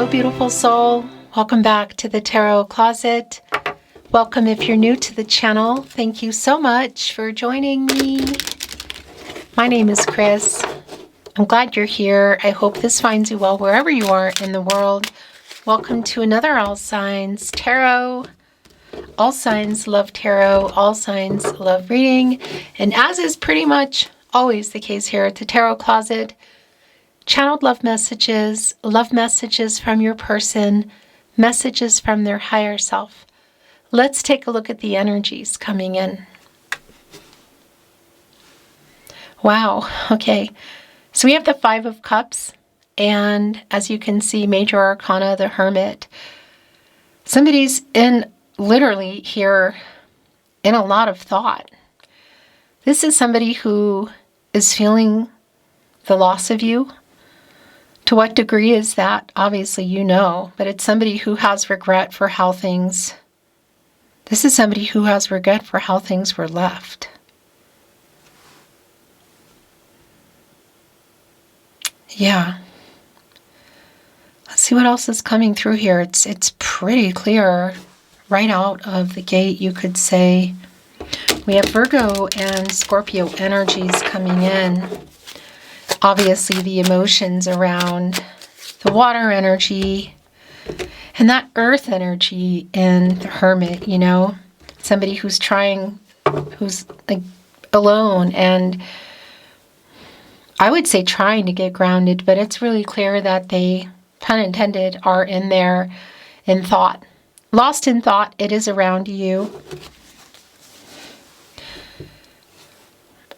Hello, beautiful soul. Welcome back to the Tarot Closet. Welcome if you're new to the channel. Thank you so much for joining me. My name is Chris. I'm glad you're here. I hope this finds you well wherever you are in the world. Welcome to another All Signs Tarot. All signs love tarot. All signs love reading. And as is pretty much always the case here at the Tarot Closet, channeled love messages from your person, messages from their higher self. Let's take a look at the energies coming in. Wow, okay. So we have the Five of Cups, and as you can see, Major Arcana, the Hermit. Somebody's literally here in a lot of thought. This is somebody who is feeling the loss of you. To what degree is that? Obviously, you know, but it's somebody who has regret for how things... This is somebody who has regret for how things were left. Yeah. Let's see what else is coming through here. It's pretty clear right out of the gate, you could say. We have Virgo and Scorpio energies coming in. Obviously, the emotions around the water energy and that earth energy in the Hermit, you know, somebody who's who's like alone and I would say trying to get grounded, but it's really clear that they, pun intended, are in there in thought. Lost in thought, it is around you.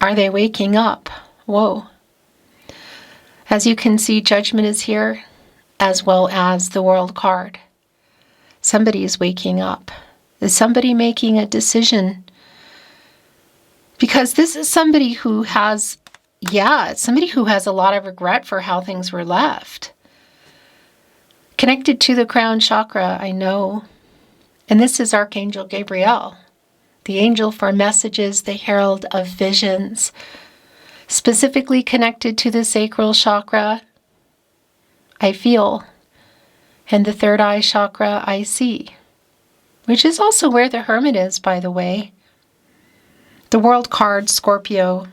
Are they waking up? Whoa. As you can see, Judgment is here, as well as the World card. Somebody is waking up. Is somebody making a decision? Because this is somebody who has, somebody who has a lot of regret for how things were left. Connected to the crown chakra, I know. And this is Archangel Gabriel, the angel for messages, the herald of visions. Specifically connected to the sacral chakra, I feel, and the third eye chakra, I see, which is also where the Hermit is, by the way. The World card, Scorpio,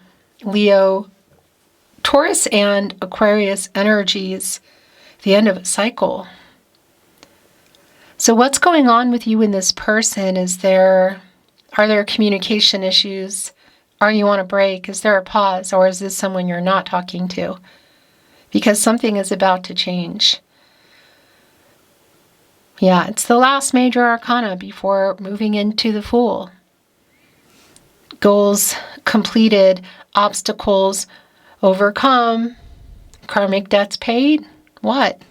Leo, Taurus, and Aquarius energies, the end of a cycle. So what's going on with you and this person? Are there communication issues? Are you on a break? Is there a pause? Or is this someone you're not talking to? Because something is about to change. Yeah, it's the last major arcana before moving into the Fool. Goals completed, obstacles overcome, karmic debts paid. What?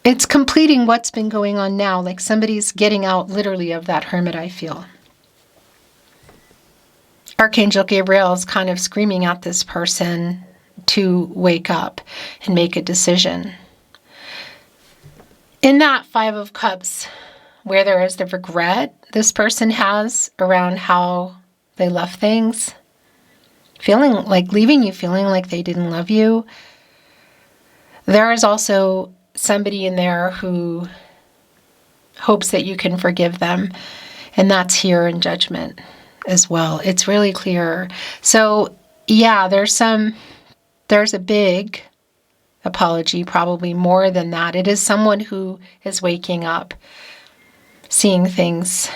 It's completing what's been going on now, like somebody's getting out literally of that Hermit, I feel. Archangel Gabriel is kind of screaming at this person to wake up and make a decision. In that Five of Cups, where there is the regret this person has around how they left things, leaving you feeling like they didn't love you, there is also somebody in there who hopes that you can forgive them, and that's here in Judgment as well. It's really clear. So yeah, there's a big apology, probably more than that. It is someone who is waking up, seeing things,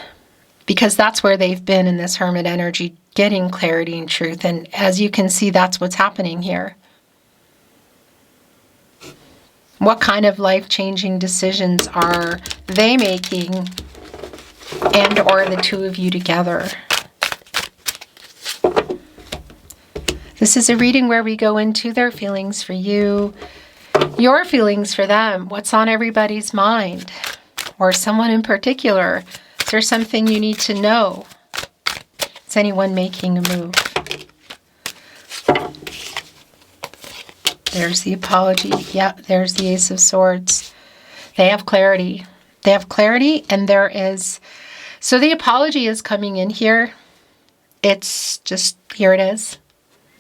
because that's where they've been in this Hermit energy, getting clarity and truth. And as you can see, that's what's happening here. What kind of life-changing decisions are they making, and or the two of you together? This is a reading where we go into their feelings for you, your feelings for them, what's on everybody's mind, or someone in particular. Is there something you need to know? Is anyone making a move? There's the apology. Yeah, there's the Ace of Swords. They have clarity. They have clarity, and there is... So the apology is coming in here. It's just, here it is.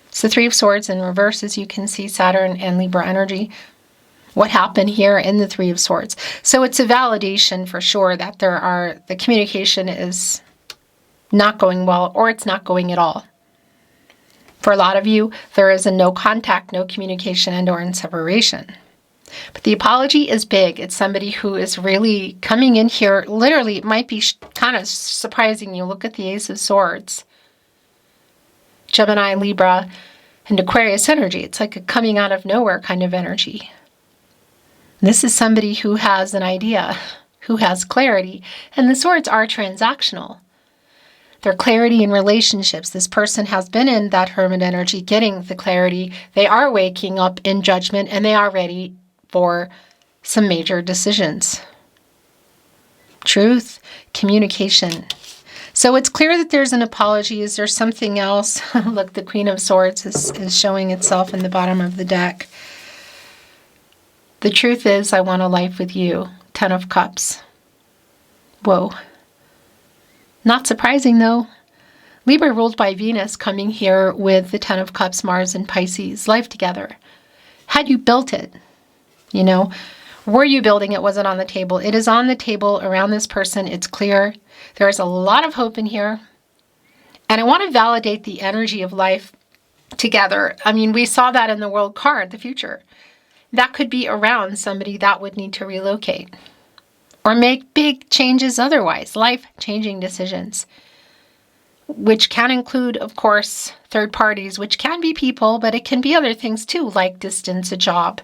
It's the Three of Swords in reverse, as you can see, Saturn and Libra energy. what happened here in the Three of Swords. So it's a validation for sure that the communication is not going well, or it's not going at all. For a lot of you, there is a no contact, no communication, and or in separation. But the apology is big. It's somebody who is really coming in here. Literally, it might be kind of surprising you. Look at the Ace of Swords. Gemini, Libra, and Aquarius energy. It's like a coming out of nowhere kind of energy. This is somebody who has an idea, who has clarity. And the swords are transactional. Their clarity in relationships. This person has been in that hermit energy, getting the clarity. They are waking up in judgment, and they are ready for some major decisions. Truth, communication. So it's clear that there's an apology. Is there something else? Look, the Queen of Swords is showing itself in the bottom of the deck. The truth is, I want a life with you. 10 of Cups. Whoa. Not surprising, though. Libra ruled by Venus coming here with the 10 of Cups, Mars, and Pisces. Life together. Had you built it? You know, were you building it? Was it on the table? It is on the table around this person. It's clear. There's a lot of hope in here. And I want to validate the energy of life together. I mean, we saw that in the World card, the future. That could be around somebody that would need to relocate. Or make big changes otherwise, life-changing decisions, which can include, of course, third parties, which can be people, but it can be other things too, like distance, a job.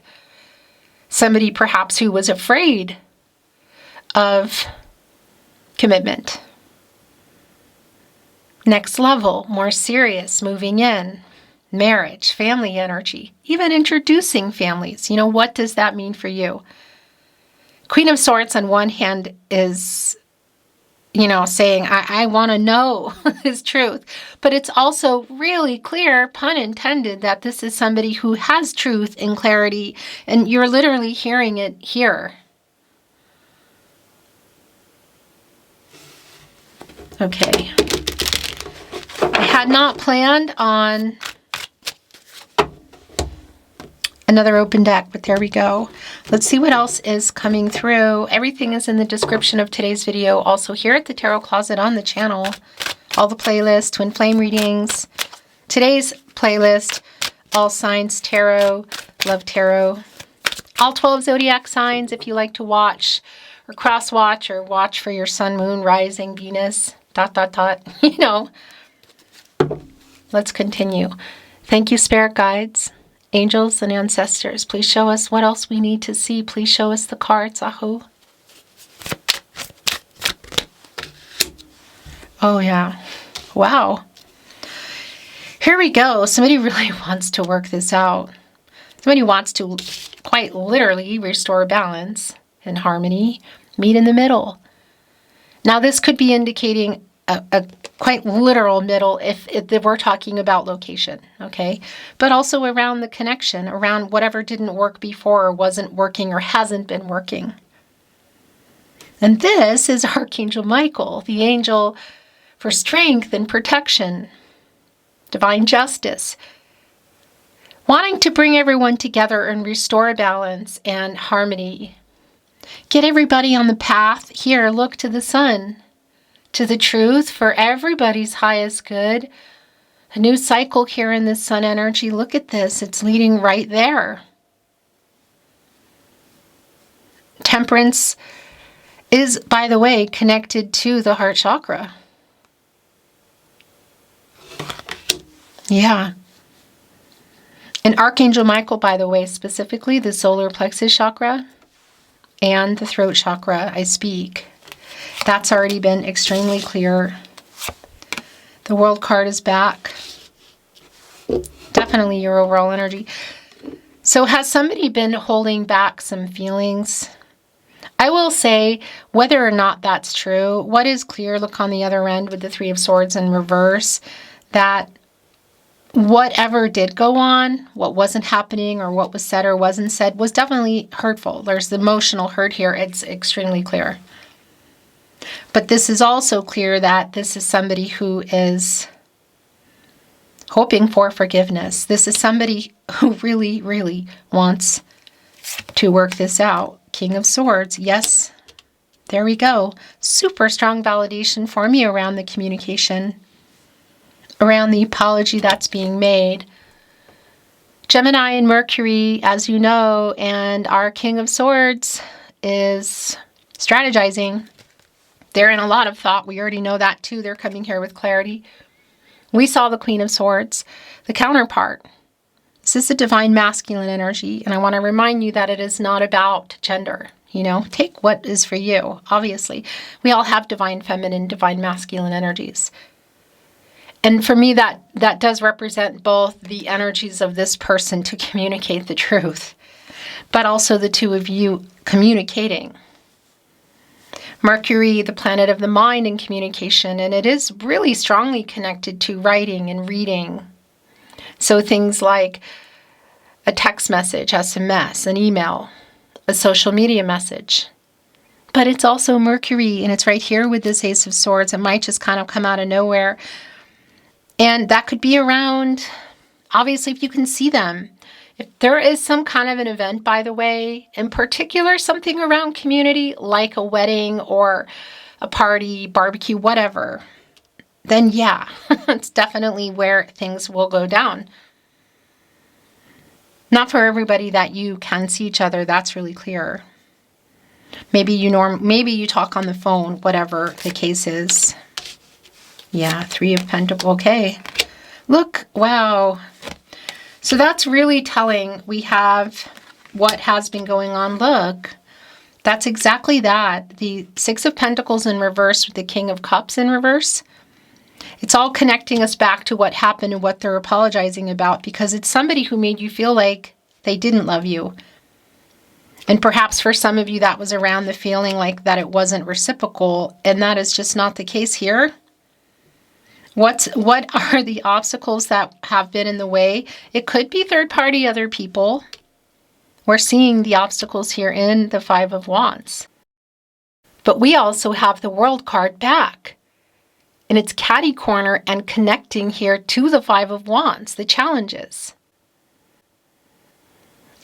Somebody perhaps who was afraid of commitment. Next level, more serious, moving in, marriage, family energy, even introducing families. You know, what does that mean for you? Queen of Swords on one hand is, you know, saying, I want to know his truth. But it's also really clear, pun intended, that this is somebody who has truth and clarity, and you're literally hearing it here. Okay. I had not planned on another open deck, but there we go. Let's see what else is coming through. Everything is in the description of today's video. Also here at the Tarot Closet on the channel. All the playlists, twin flame readings. Today's playlist, all signs tarot, love tarot. All 12 zodiac signs if you like to watch or cross watch or watch for your sun, moon, rising, Venus, ... You know. Let's continue. Thank you, spirit guides. Angels and ancestors, please show us what else we need to see. Please show us the cards. Aho. Oh, yeah. Wow. Here we go. Somebody really wants to work this out. Somebody wants to quite literally restore balance and harmony, meet in the middle. Now, this could be indicating a quite literal middle if we're talking about location, okay? But also around the connection, around whatever didn't work before or wasn't working or hasn't been working. And this is Archangel Michael, the angel for strength and protection, divine justice, wanting to bring everyone together and restore balance and harmony. Get everybody on the path. Here, look to the sun. To the truth for everybody's highest good. A new cycle here in this sun energy. Look at this. It's leading right there. Temperance is, by the way, connected to the heart chakra. Yeah. And Archangel Michael, by the way, specifically the solar plexus chakra and the throat chakra, I speak. That's already been extremely clear. The World card is back. Definitely your overall energy. So has somebody been holding back some feelings? I will say, whether or not that's true, what is clear, look on the other end with the Three of Swords in reverse, that whatever did go on, what wasn't happening or what was said or wasn't said was definitely hurtful. There's the emotional hurt here. It's extremely clear. But this is also clear that this is somebody who is hoping for forgiveness. This is somebody who really, really wants to work this out. King of Swords. Yes, there we go. Super strong validation for me around the communication, around the apology that's being made. Gemini and Mercury, as you know, and our King of Swords is strategizing. They're in a lot of thought. We already know that too. They're coming here with clarity. We saw the Queen of Swords, the counterpart. This is the divine masculine energy, and I want to remind you that it is not about gender. You know, take what is for you. Obviously, we all have divine feminine, divine masculine energies. And for me, that does represent both the energies of this person to communicate the truth, but also the two of you communicating. Mercury, the planet of the mind and communication, and it is really strongly connected to writing and reading. So things like a text message, SMS, an email, a social media message. But it's also Mercury, and it's right here with this Ace of Swords. It might just kind of come out of nowhere. And that could be around, obviously, if you can see them. If there is some kind of an event, by the way, in particular, something around community, like a wedding or a party, barbecue, whatever, then yeah, it's definitely where things will go down. Not for everybody that you can see each other, that's really clear. Maybe you talk on the phone, whatever the case is. Yeah, Three of Pentacles. Okay. Look, wow. So that's really telling. We have what has been going on. Look, that's exactly that. The Six of Pentacles in reverse with the King of Cups in reverse. It's all connecting us back to what happened and what they're apologizing about, because it's somebody who made you feel like they didn't love you. And perhaps for some of you that was around the feeling like that it wasn't reciprocal, and that is just not the case here. What are the obstacles that have been in the way? It could be third party, other people. We're seeing the obstacles here in the Five of Wands. But we also have the World card back. And it's catty corner and connecting here to the Five of Wands, the challenges.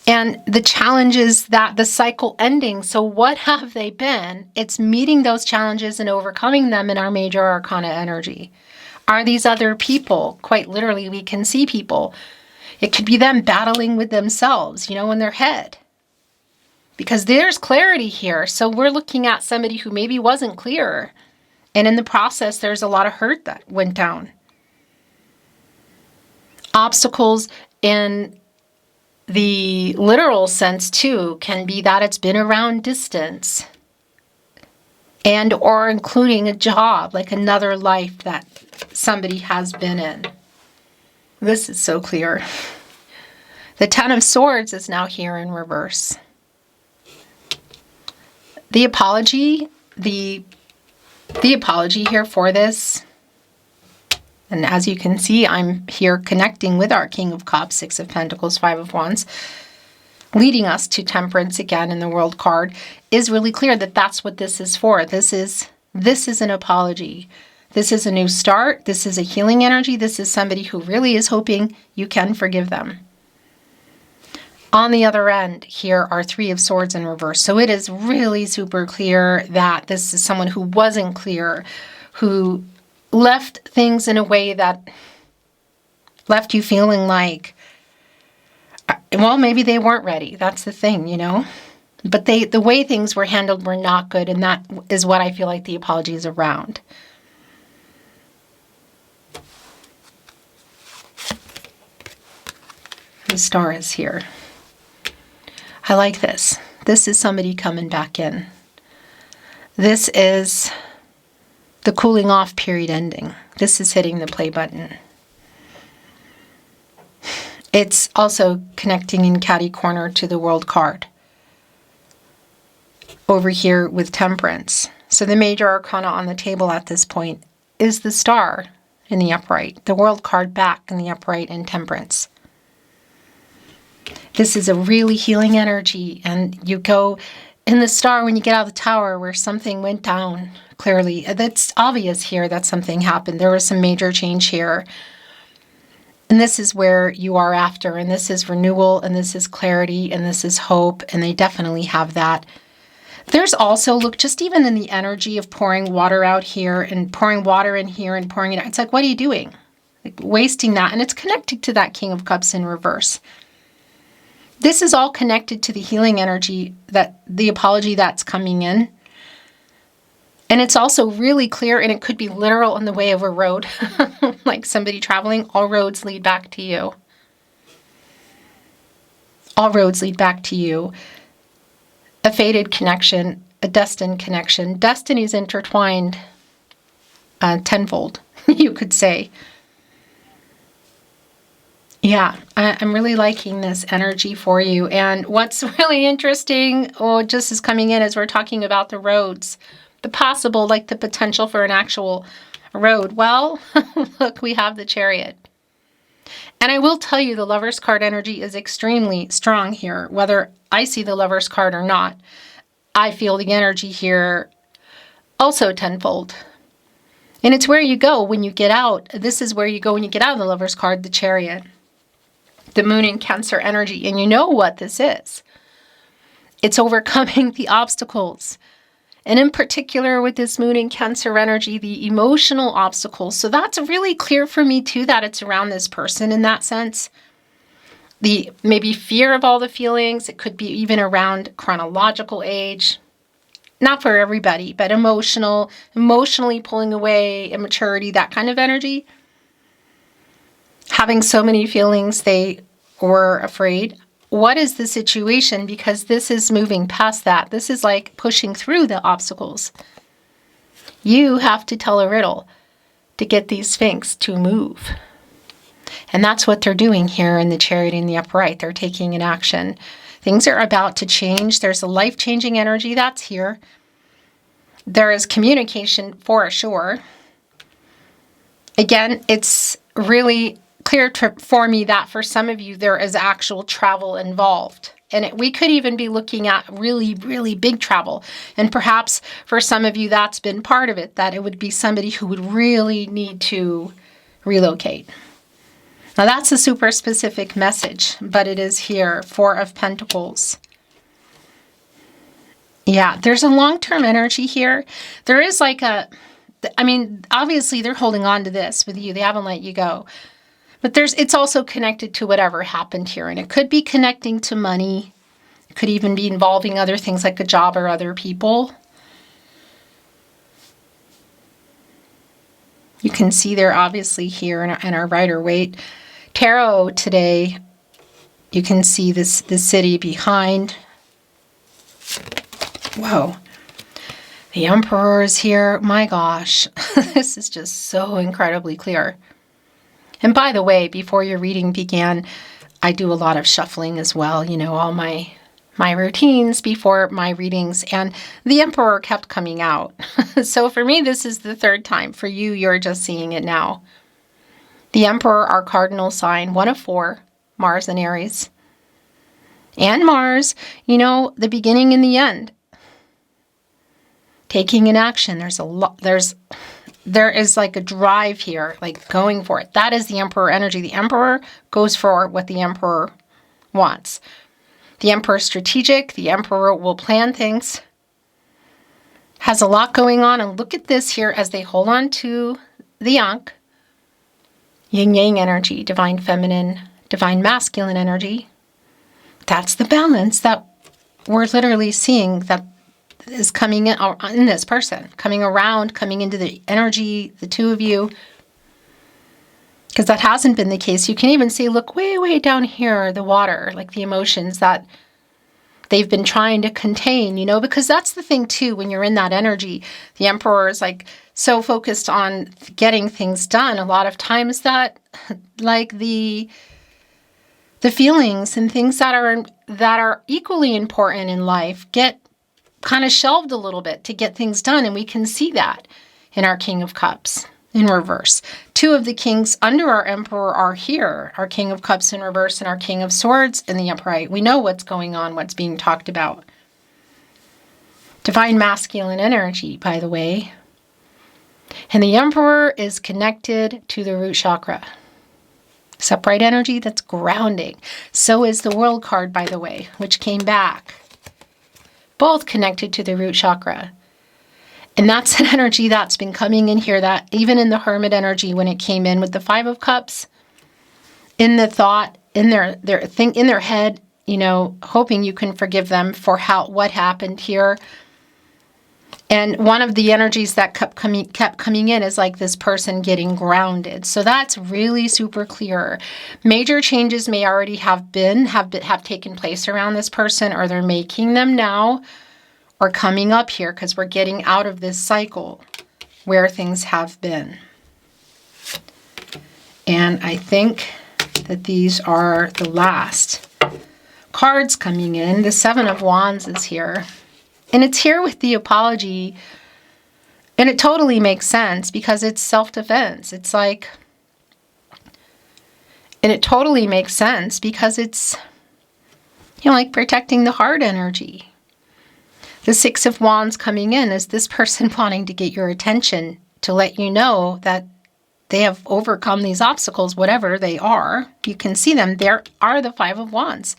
And the challenges that the cycle ending. So what have they been? It's meeting those challenges and overcoming them in our major arcana energy. Are these other people? Quite literally, we can see people. It could be them battling with themselves, you know, in their head. Because there's clarity here. So we're looking at somebody who maybe wasn't clear. And in the process, there's a lot of hurt that went down. Obstacles in the literal sense, too, can be that it's been around distance. And or including a job, like another life that somebody has been in. This is so clear. The Ten of Swords is now here in reverse. The apology, the apology here for this, and as you can see, I'm here connecting with our King of Cups, Six of Pentacles, Five of Wands, leading us to Temperance again in the World card, is really clear that that's what this is for. This is an apology. This is a new start. This is a healing energy. This is somebody who really is hoping you can forgive them. On the other end, here are Three of Swords in reverse. So it is really super clear that this is someone who wasn't clear, who left things in a way that left you feeling like, well, maybe they weren't ready. That's the thing, you know. But the way things were handled were not good, and that is what I feel like the apology is around. The Star is here. I like this. This is somebody coming back in. This is the cooling off period ending. This is hitting the play button. It's also connecting in catty corner to the World card. Over here with Temperance. So the major arcana on the table at this point is the Star in the upright. The World card back in the upright and Temperance. This is a really healing energy, and you go in the Star when you get out of the Tower where something went down, clearly. That's obvious here that something happened. There was some major change here. And this is where you are after, and this is renewal, and this is clarity, and this is hope, and they definitely have that. There's also, look, just even in the energy of pouring water out here and pouring water in here and pouring it out, it's like, what are you doing? Like wasting that. And it's connected to that King of Cups in reverse. This is all connected to the healing energy, that the apology that's coming in. And it's also really clear, and it could be literal in the way of a road, like somebody traveling. All roads lead back to you. All roads lead back to you. A fated connection, a destined connection. Destinies intertwined tenfold, you could say. Yeah, I'm really liking this energy for you. And what's really interesting, just is coming in as we're talking about the roads. The possible, like the potential for an actual road. Well, look, we have the Chariot. And I will tell you, the Lover's card energy is extremely strong here. Whether I see the Lover's card or not, I feel the energy here also tenfold. And it's where you go when you get out. This is where you go when you get out of the Lover's card, the Chariot. The Moon in Cancer energy. And you know what this is. It's overcoming the obstacles. And in particular with this Moon in Cancer energy, the emotional obstacles. So that's really clear for me too, that it's around this person in that sense. The maybe fear of all the feelings. It could be even around chronological age. Not for everybody, but emotionally pulling away, immaturity, that kind of energy. Having so many feelings they were afraid. What is the situation? Because this is moving past that. This is like pushing through the obstacles. You have to tell a riddle to get these Sphinx to move. And that's what they're doing here in the Chariot in the upright. They're taking an action. Things are about to change. There's a life-changing energy that's here. There is communication for sure. Again, it's really clear for me that for some of you, there is actual travel involved. And we could even be looking at really, really big travel. And perhaps for some of you, that's been part of it, that it would be somebody who would really need to relocate. Now, that's a super specific message, but it is here. Four of Pentacles. Yeah, there's a long-term energy here. There is like obviously they're holding on to this with you. They haven't let you go. But it's also connected to whatever happened here. And it could be connecting to money. It could even be involving other things like a job or other people. You can see there obviously here in our Rider-Waite Tarot today, you can see the city behind. Whoa. The Emperor is here. My gosh, this is just so incredibly clear. And by the way, before your reading began, I do a lot of shuffling as well. You know, all my routines before my readings. And the Emperor kept coming out. So for me, this is the third time. For you, you're just seeing it now. The Emperor, our cardinal sign, 1 of 4, Mars and Aries. And Mars, you know, the beginning and the end. Taking an action. There is like a drive here, like going for it. That is the Emperor energy. The Emperor goes for what the Emperor wants. The Emperor is strategic. The Emperor will plan things. Has a lot going on. And look at this here as they hold on to the Ankh. Yin-yang energy, divine feminine, divine masculine energy. That's the balance that we're literally seeing that is coming in this person, coming around, coming into the energy, the two of you. Because that hasn't been the case. You can even see, look, way, way down here, the water, like the emotions that they've been trying to contain, you know, because that's the thing too, when you're in that energy, the Emperor is like so focused on getting things done. A lot of times that like the feelings and things that are equally important in life get kind of shelved a little bit to get things done. And we can see that in our King of Cups in reverse. 2 of the kings under our Emperor are here. Our King of Cups in reverse and our King of Swords in the upright. We know what's going on, what's being talked about. Divine masculine energy, by the way. And the Emperor is connected to the root chakra. This upright energy, that's grounding. So is the World card, by the way, which came back. Both connected to the root chakra. And that's an energy that's been coming in here, that even in the Hermit energy when it came in with the Five of Cups, in the thought, in their thing, in their head, you know, hoping you can forgive them for what happened here. And one of the energies that kept coming in is like this person getting grounded. So that's really super clear. Major changes may already have taken place around this person, or they're making them now, or coming up here, because we're getting out of this cycle where things have been. And I think that these are the last cards coming in. The Seven of Wands is here. And it's here with the apology. And it totally makes sense because it's self-defense. It's like, and it totally makes sense because it's, you know, like protecting the heart energy. The Six of Wands coming in is this person wanting to get your attention, to let you know that they have overcome these obstacles, whatever they are. You can see them. There are the Five of Wands.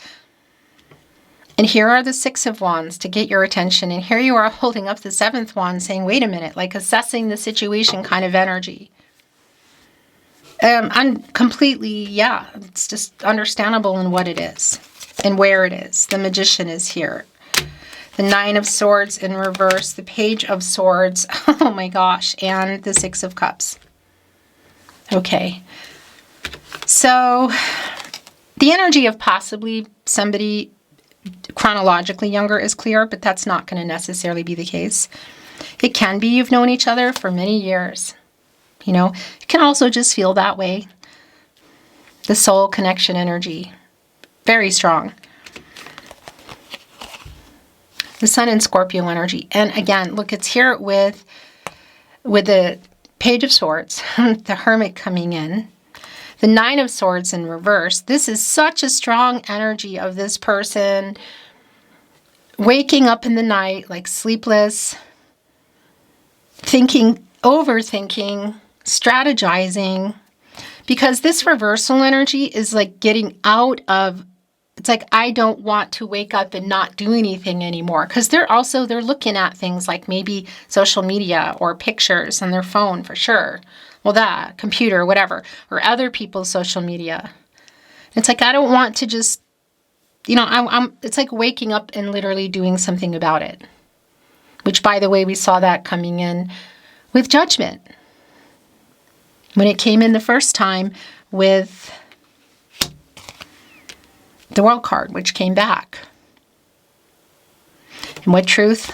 And here are the Six of Wands to get your attention. And here you are holding up the Seventh Wand saying, wait a minute, like assessing the situation kind of energy. I'm completely, yeah, it's just understandable in what it is and where it is. The Magician is here. The Nine of Swords in reverse, the Page of Swords, oh my gosh, and the Six of Cups. Okay. So the energy of possibly somebody chronologically younger is clear, but that's not going to necessarily be the case. It can be you've known each other for many years. You know, it can also just feel that way. The soul connection energy, very strong. The Sun and Scorpio energy. And again, look, it's here with the Page of Swords, the Hermit coming in. The Nine of Swords in reverse. This is such a strong energy of this person waking up in the night, like sleepless, thinking, overthinking, strategizing, because this reversal energy is like getting out of, it's like, I don't want to wake up and not do anything anymore. Because they're looking at things like maybe social media or pictures on their phone for sure. Well, that, computer, whatever, or other people's social media. It's like, I don't want to just, you know, it's like waking up and literally doing something about it. Which, by the way, we saw that coming in with Judgment. When it came in the first time with the World card, which came back. And what truth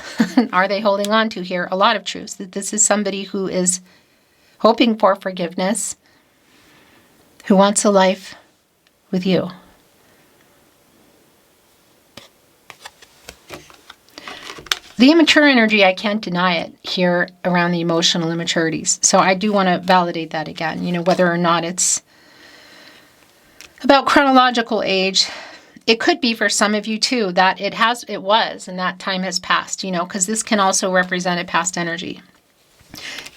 are they holding on to here? A lot of truths. That this is somebody who is hoping for forgiveness, who wants a life with you. The immature energy, I can't deny it here around the emotional immaturities. So I do want to validate that again, you know, whether or not it's about chronological age. It could be for some of you too, that it was, and that time has passed, you know, because this can also represent a past energy.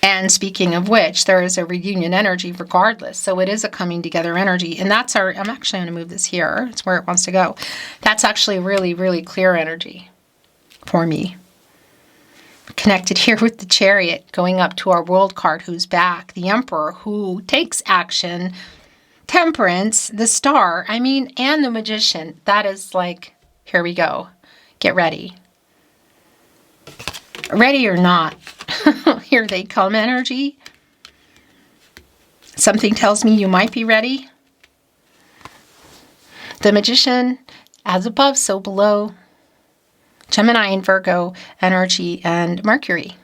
And speaking of which, there is a reunion energy regardless. So it is a coming together energy. And that's I'm actually going to move this here. It's where it wants to go. That's actually really, really clear energy for me. Connected here with the Chariot, going up to our World card, who's back. The Emperor, who takes action. Temperance, the Star, and the Magician. That is like, here we go. Get ready. Ready or not. Here they come energy. Something tells me you might be ready. The Magician, as above, so below. Gemini and Virgo energy and Mercury.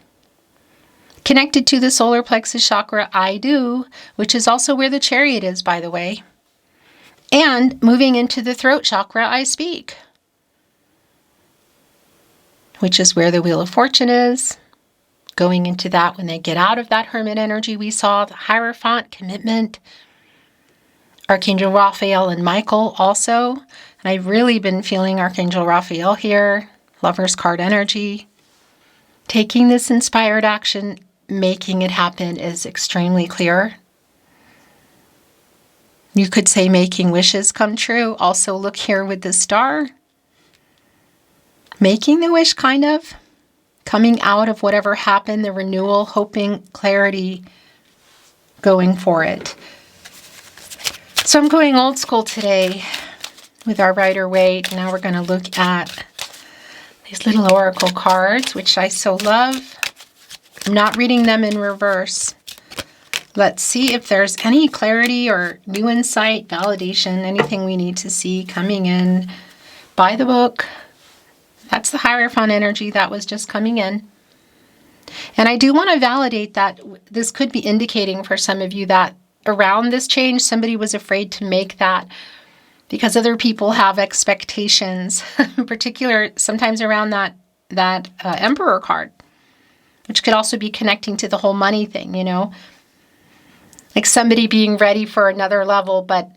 Connected to the solar plexus chakra, I do, which is also where the Chariot is, by the way. And moving into the throat chakra, I speak. Which is where the Wheel of Fortune is. Going into that when they get out of that Hermit energy we saw, the Hierophant, commitment. Archangel Raphael and Michael also. And I've really been feeling Archangel Raphael here. Lover's card energy. Taking this inspired action, making it happen is extremely clear. You could say making wishes come true. Also look here with the star. Making the wish, kind of. Coming out of whatever happened, the renewal, hoping clarity, going for it. So I'm going old school today with our Rider-Waite. Now we're going to look at these little oracle cards, which I so love. I'm not reading them in reverse. Let's see if there's any clarity or new insight, validation, anything we need to see coming in by the book. That's the Hierophant energy that was just coming in. And I do want to validate that this could be indicating for some of you that around this change, somebody was afraid to make that because other people have expectations, in particular, sometimes around that Emperor card, which could also be connecting to the whole money thing, you know? Like somebody being ready for another level, but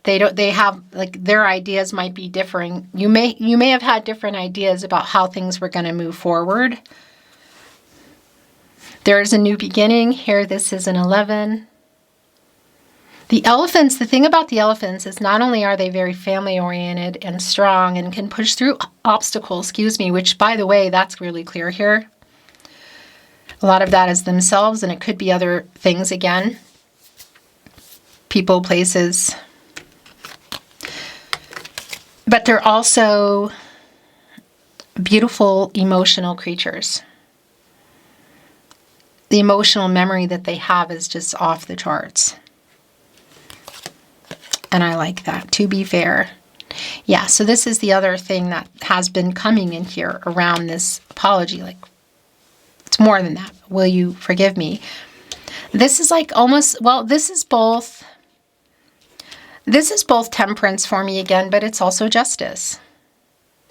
they have, like, their ideas might be differing. You may have had different ideas about how things were going to move forward. There is a new beginning here. This is an 11. The elephants, the thing about the elephants is not only are they very family oriented and strong and can push through obstacles, which, by the way, that's really clear here. A lot of that is themselves, and it could be other things again. People, places. But they're also beautiful, emotional creatures. The emotional memory that they have is just off the charts. And I like that, to be fair. Yeah, so this is the other thing that has been coming in here around this apology. Like, it's more than that. Will you forgive me? This is like almost, well, this is both temperance for me again, but it's also justice.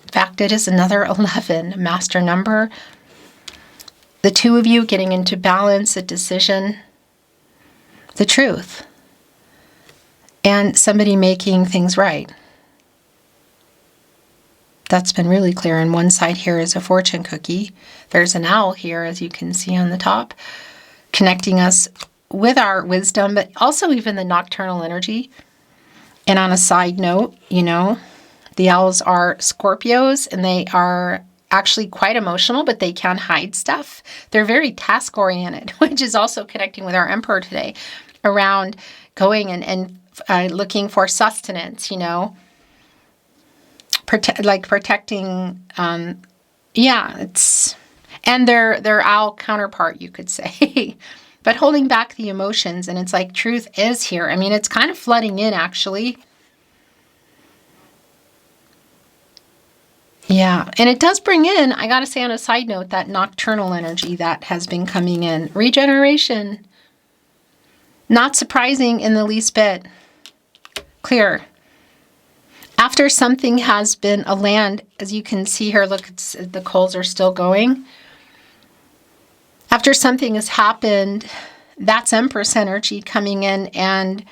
In fact, it is another 11, master number. The two of you getting into balance, a decision, the truth, and somebody making things right. That's been really clear. And one side here is a fortune cookie. There's an owl here, as you can see on the top, connecting us with our wisdom, but also even the nocturnal energy. And on a side note, you know, the owls are Scorpios, and they are actually quite emotional, but they can hide stuff. They're very task-oriented, which is also connecting with our Emperor today, around going and looking for sustenance, you know, protecting, yeah, it's, and their owl counterpart, you could say, but holding back the emotions. And it's like truth is here. I mean, it's kind of flooding in, actually. Yeah, and it does bring in, I gotta say on a side note, that nocturnal energy that has been coming in. Regeneration. Not surprising in the least bit. Clear. After something has been a land, as you can see here, look, the coals are still going. After something has happened, that's Empress energy coming in, and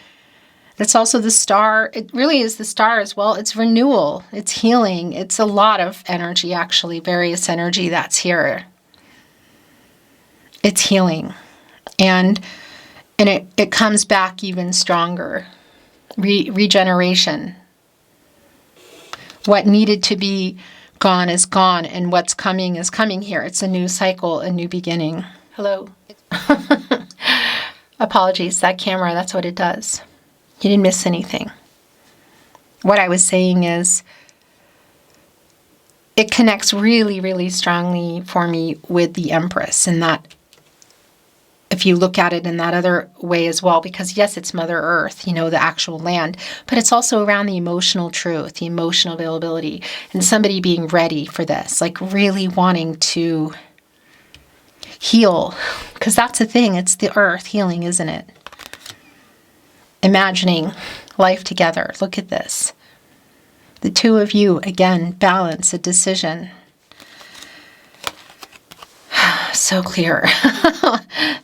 it's also the star. It really is the star as well. It's renewal. It's healing. It's a lot of energy, actually, various energy that's here. It's healing. And it comes back even stronger. Regeneration. What needed to be gone is gone, and what's coming is coming here. It's a new cycle, a new beginning. Hello. Apologies, that camera, that's what it does. You didn't miss anything. What I was saying is, it connects really, really strongly for me with the Empress, and that if you look at it in that other way as well, because yes, it's Mother Earth, you know, the actual land, but it's also around the emotional truth, the emotional availability, and somebody being ready for this, like really wanting to heal, because that's the thing, it's the earth healing, isn't it? Imagining life together. Look at this. The two of you, again, balance, a decision. So clear.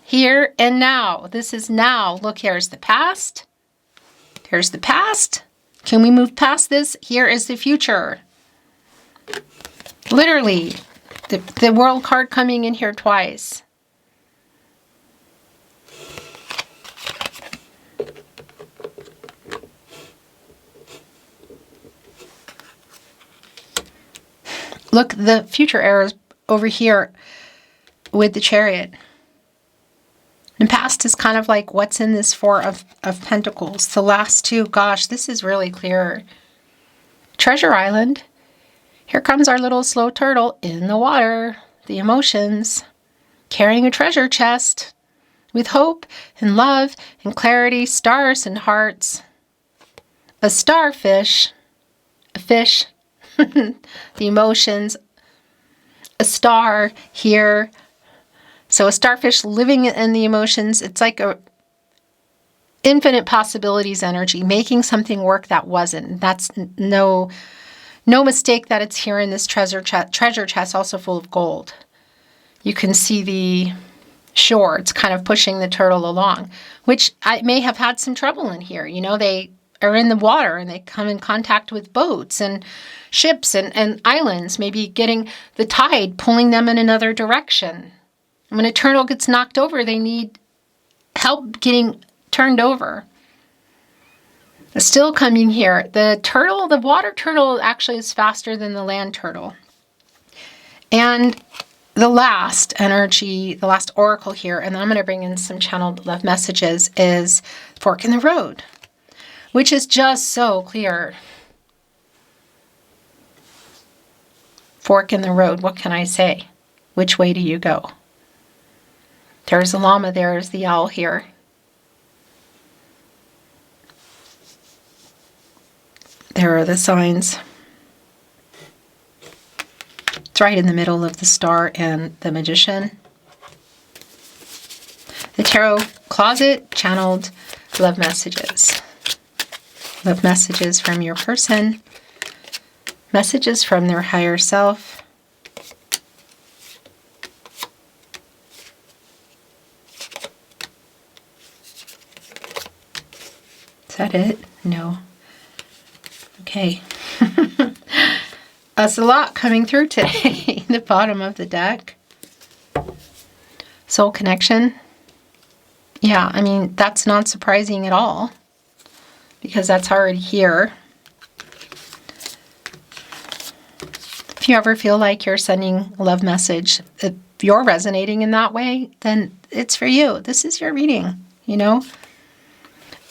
Here and now. This is now. Look, here's the past. Here's the past. Can we move past this? Here is the future. Literally. The World card coming in here twice. Look, the future heir is over here with the Chariot. The past is kind of like what's in this Four of Pentacles. The last two, gosh, this is really clear. Treasure Island. Here comes our little slow turtle in the water. The emotions. Carrying a treasure chest with hope and love and clarity, stars and hearts. A starfish. A fish. The emotions. A star here. So a starfish living in the emotions. It's like a infinite possibilities energy, making something work that wasn't. That's no mistake that it's here in this treasure chest, also full of gold. You can see the shore. It's kind of pushing the turtle along, which I may have had some trouble in here. You know, they are in the water and they come in contact with boats and ships and islands, maybe getting the tide pulling them in another direction. When a turtle gets knocked over, they need help getting turned over. It's still coming here. The turtle, the water turtle actually is faster than the land turtle. And the last energy, the last oracle here, and then I'm going to bring in some channeled love messages, is fork in the road, which is just so clear. Fork in the road, what can I say? Which way do you go? There's the llama, there's the owl here. There are the signs. It's right in the middle of the star and the magician. The tarot closet, channeled love messages. Love messages from your person. Messages from their higher self. Is that it? No. Okay. That's a lot coming through today. The bottom of the deck. Soul connection. Yeah, I mean, that's not surprising at all, because that's already here. If you ever feel like you're sending a love message, if you're resonating in that way, then it's for you. This is your reading, you know?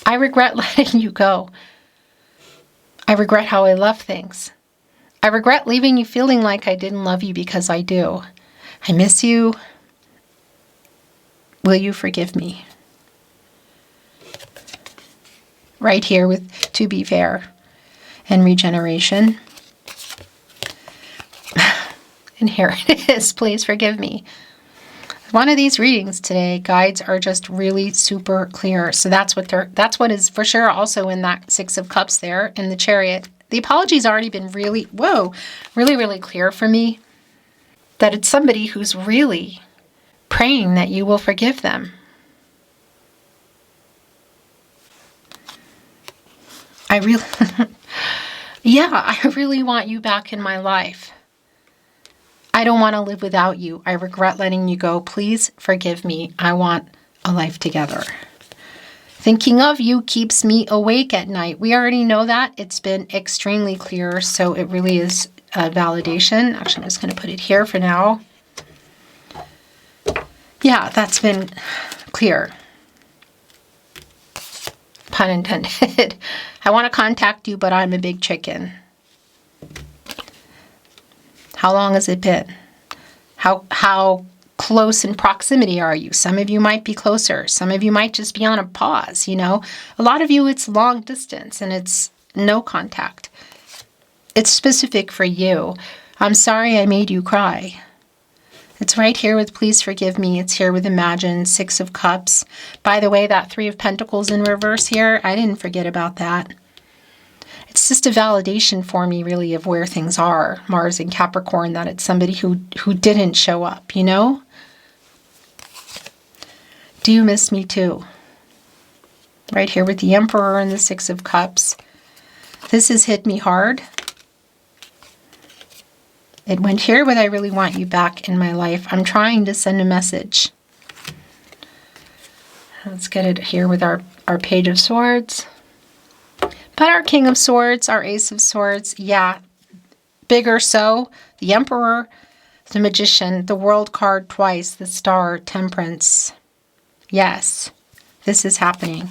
I regret letting you go. I regret how I love things. I regret leaving you feeling like I didn't love you, because I do. I miss you. Will you forgive me? Right here with To Be Fair and regeneration. And here it is. Please forgive me. One of these readings today, guides are just really super clear. So that's what is for sure also in that Six of Cups there in the Chariot. The apology's already been really, really clear for me. That it's somebody who's really praying that you will forgive them. I really want you back in my life. I don't want to live without you. I regret letting you go. Please forgive me. I want a life together. Thinking of you keeps me awake at night. We already know that. It's been extremely clear, so it really is a validation. Actually, I'm just going to put it here for now. Yeah, that's been clear. Pun intended. I want to contact you, but I'm a big chicken. How long has it been? How close in proximity are you? Some of you might be closer. Some of you might just be on a pause, you know. A lot of you, it's long distance and it's no contact. It's specific for you. I'm sorry I made you cry. It's right here with Please Forgive Me. It's here with Imagine, Six of Cups. By the way, that Three of Pentacles in reverse here, I didn't forget about that. It's just a validation for me, really, of where things are. Mars and Capricorn, that it's somebody who didn't show up, you know? Do you miss me too? Right here with the Emperor and the Six of Cups. This has hit me hard. It went here with I really want you back in my life. I'm trying to send a message. Let's get it here with our Page of Swords. But our King of Swords, our Ace of Swords, yeah, figure so. The Emperor, the Magician, the World card twice, the Star, Temperance. Yes, this is happening.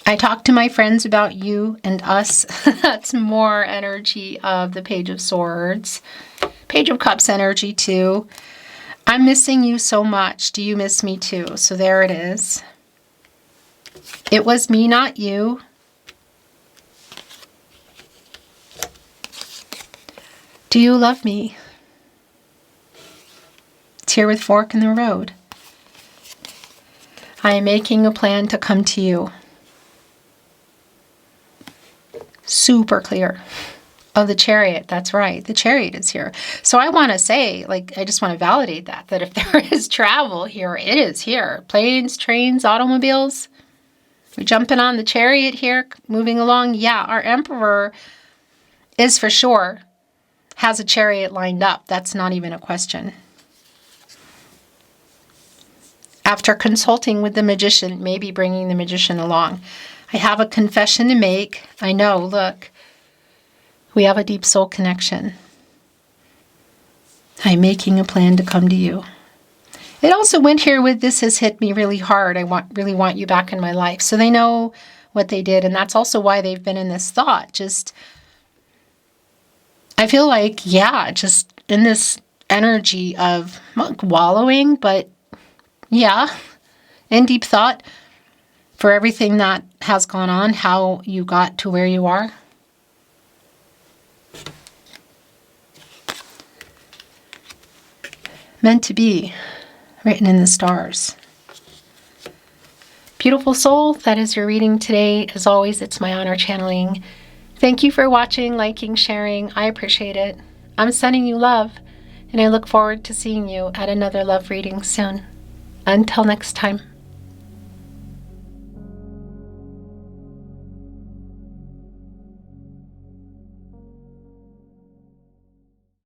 I talked to my friends about you and us. That's more energy of the Page of Swords. Page of Cups energy too. I'm missing you so much. Do you miss me too? So there it is. It was me, not you. Do you love me? It's here with fork in the road. I am making a plan to come to you. Super clear. Oh, the Chariot. That's right. The Chariot is here. So I want to say, like, I just want to validate that if there is travel here, it is here. Planes, trains, automobiles. We're jumping on the Chariot here, moving along. Yeah, our Emperor is for sure has a chariot lined up. That's not even a question. After consulting with the Magician, maybe bringing the Magician along. I have a confession to make. I know, look. We have a deep soul connection. I'm making a plan to come to you. It also went here with this has hit me really hard. I really want you back in my life. So they know what they did. And that's also why they've been in this thought. Just, I feel like, yeah, just in this energy of not wallowing, but yeah, in deep thought for everything that has gone on, how you got to where you are. Meant to be, written in the stars. Beautiful soul, that is your reading today. As always, it's my honor channeling. Thank you for watching, liking, sharing. I appreciate it. I'm sending you love, and I look forward to seeing you at another love reading soon. Until next time.